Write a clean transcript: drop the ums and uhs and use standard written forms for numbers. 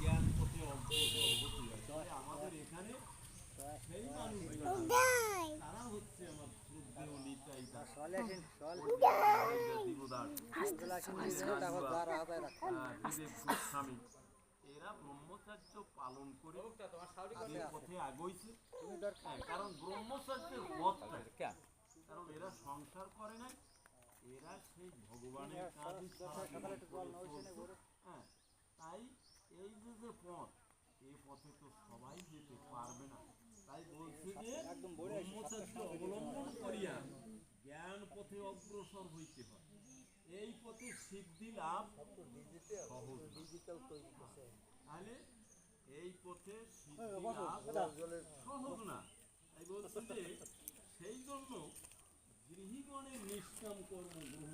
জ্ঞান পথে অগ্রসর হতে হয়। তবে আমাদের এখানে সেই মানুষরা তারা হচ্ছে আমার শ্রদ্ধেয় নিতাই দাস, দীনদাস, বিবেক গোস্বামী, এরা ব্রহ্মচর্য পালন করে যে পথে আগইছে। কারণ ব্রহ্মচর্যের পথটা, কারণ এরা সংসার করে নাই, এরা সেই ভগবানের কাজই হ্যাঁ। তাই এই যে পথ, এই পথে তো সবাই যেতে পারবে না। তাই বলছে যে ব্রহ্মচর্য অবলম্বন করিয়া জ্ঞান পথে অগ্রসর হইতে হয়। এই পথে সিদ্ধি লাভ সহজ। তাহলে এই পথে সিদ্ধি লাভ সহজ না। তাই বলছে যে সেই জন্য গৃহীগণের নিষ্কাম কর্ম গ্রহণ